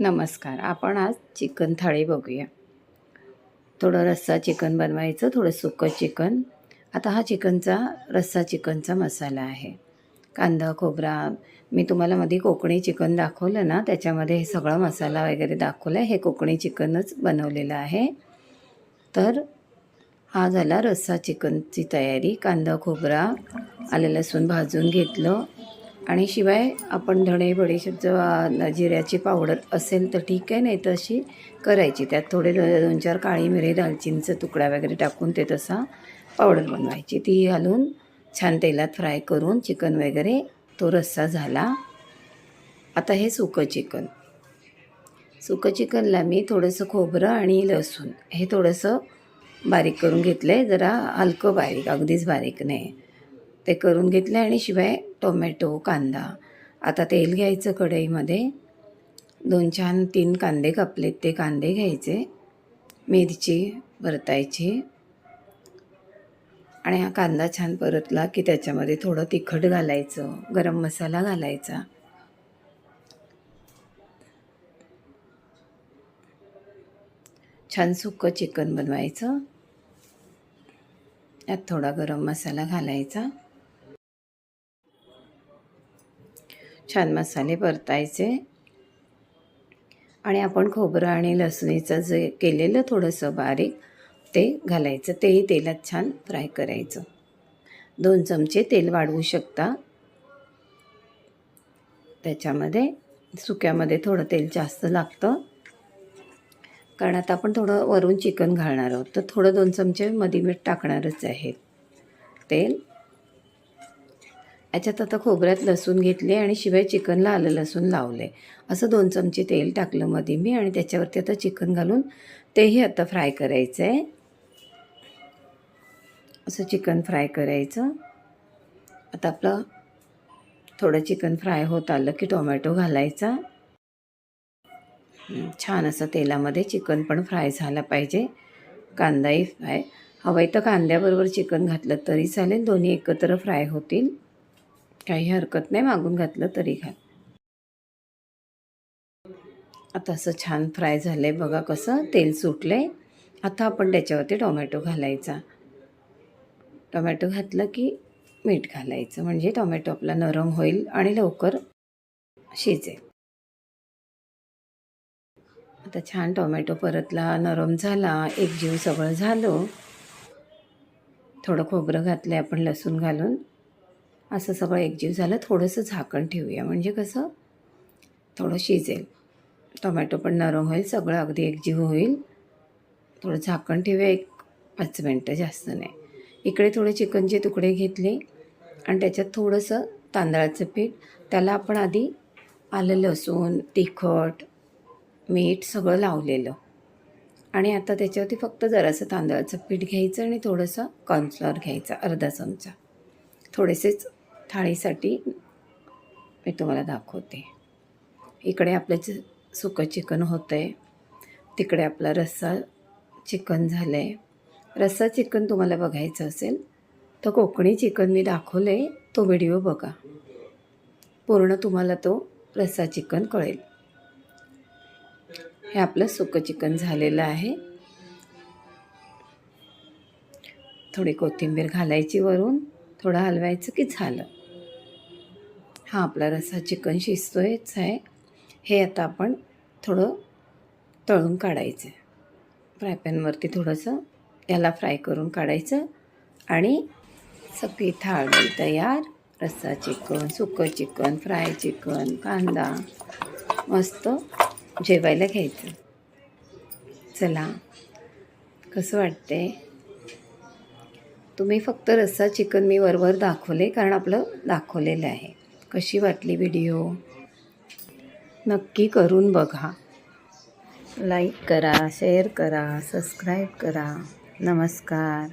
नमस्कार. आपण आज चिकन थाळी बघूया. थोडं रस्सा चिकन बनवायचं, थोडं सुकं चिकन. आता हा रस्सा चिकनचा मसाला आहे. कांदा, खोबरा, मी तुम्हाला मध्ये कोकणी चिकन दाखवलं ना, त्याच्यामध्ये हे सगळा मसाला वगैरे दाखवला आहे. हे कोकणी चिकनच बनवलेलं आहे. तर हा झाला रस्सा चिकनची तयारी. कांदा, खोबरा, आलं लसूण भाजून घेतलं आणि शिवाय आपण धणे, बडीशेपचं जिऱ्याची पावडर असेल तर ठीक आहे, नाही तर अशी करायची. त्यात थोडे 2-4 काळी मिरी, दालचिनीचा तुकडा वगैरे टाकून ते तसा पावडर बनवायची. ती घालून छान तेलात फ्राय करून चिकन वगैरे तो रस्सा झाला. आता हे सुकं चिकनला मी थोडंसं खोबरं आणि लसूण हे थोडंसं बारीक करून घेतलं आहे. जरा हलकं बारीक, अगदीच बारीक नाही, ते करून घेतलं. आणि शिवाय टोमॅटो, कांदा. आता तेल घ्यायचं कढईमध्ये. 2-3 कांदे कापलेत, ते कांदे घ्यायचे. मिरची परतायची आणि हा कांदा छान परतला की त्याच्यामध्ये थोडं तिखट घालायचं, गरम मसाला घालायचा. छान सुकं चिकन बनवायचं. यात थोडा गरम मसाला घालायचा. छान मसाले परतायचे आणि आपण खोबरं आणि लसणीचं जे केलेलं थोडंसं बारीक ते घालायचं. तेही तेलात छान फ्राय करायचं. 2 चमचे तेल वाढवू शकता. त्याच्यामध्ये सुक्यामध्ये थोडं तेल जास्त लागतं, कारण आता आपण थोडं वरून चिकन घालणार आहोत, तर थोडं 2 चमचे मध्ये मीठ टाकणारच आहे तेल. याच्यात आता खोबऱ्यात लसूण घेतले आणि शिवाय चिकनला आलं लसूण लावले. असं 2 चमचे तेल टाकलं मध्ये मी आणि त्याच्यावरती आता चिकन घालून तेही आता फ्राय करायचं आहे. असं चिकन फ्राय करायचं. आता आपलं थोडं चिकन फ्राय होत आलं की टोमॅटो घालायचा. छान असं तेलामध्ये चिकन पण फ्राय झाला पाहिजे. कांदाही फ्राय हवं तर कांद्याबरोबर चिकन घातलं तरी चालेल, दोन्ही एकत्र फ्राय होतील, काही हरकत नाही, मागून घातलं तरी घाल. आता असं छान फ्राय झालं आहे बघा, कसं तेल सुटलं आहे. आता आपण त्याच्यावरती टोमॅटो घालायचा. टोमॅटो घातलं की मीठ घालायचं, म्हणजे टोमॅटो आपला नरम होईल आणि लवकर शिजेल. आता छान टोमॅटो परतला, नरम झाला, एकजीव सगळं झालं. थोडं खोबरं घातलं आपण लसूण घालून, असं सगळं एकजीव झालं. थोडंसं झाकण ठेवूया, म्हणजे कसं थोडं शिजेल, टोमॅटो पण नरम होईल, सगळं अगदी एकजीव होईल. थोडं झाकण ठेवूया, 1-5 मिनटं, जास्त नाही. इकडे थोडे चिकनचे तुकडे घेतले आणि त्याच्यात थोडंसं तांदळाचं पीठ, त्याला आपण आधी आलं लसूण, तिखट, मीठ सगळं लावलेलं. आणि आता त्याच्यावरती फक्त जरासं तांदळाचं पीठ घ्यायचं आणि थोडंसं कॉर्नफ्लॉवर घ्यायचा, अर्धा चमचा. थोडेसेच थाळीसाठी मी तुम्हाला दाखवते. इकडे आपलं सुकं चिकन होतं आहे, तिकडे आपला रस्सा चिकन झालं आहे. रस्सा चिकन तुम्हाला बघायचं असेल तर कोकणी चिकन मी दाखवलं आहे, तो व्हिडिओ बघा, पूर्ण तुम्हाला तो रस्सा चिकन कळेल. हे आपलं सुकं चिकन झालेलं आहे. थोडी कोथिंबीर घालायची वरून, थोडं हलवायचं की झालं. हा आपला रस्सा चिकन शिजतोयच आहे. हे आता आपण थोडं तळून काढायचं. फ्रायपॅनवरती थोडंसं याला फ्राय करून काढायचं आणि सगळी थाळी तयार. रस्सा चिकन, सुकं चिकन, फ्राय चिकन, कांदा, मस्त जेवायला घ्यायचं. चला, कसं वाटते? तुम्ही फक्त रस्सा चिकन मी वरवर दाखवले, कारण आपलं दाखवलेलं आहे. कशी वाटली व्हिडिओ? नक्की करून बघा. लाईक करा, शेअर करा, सबस्क्राईब करा. नमस्कार.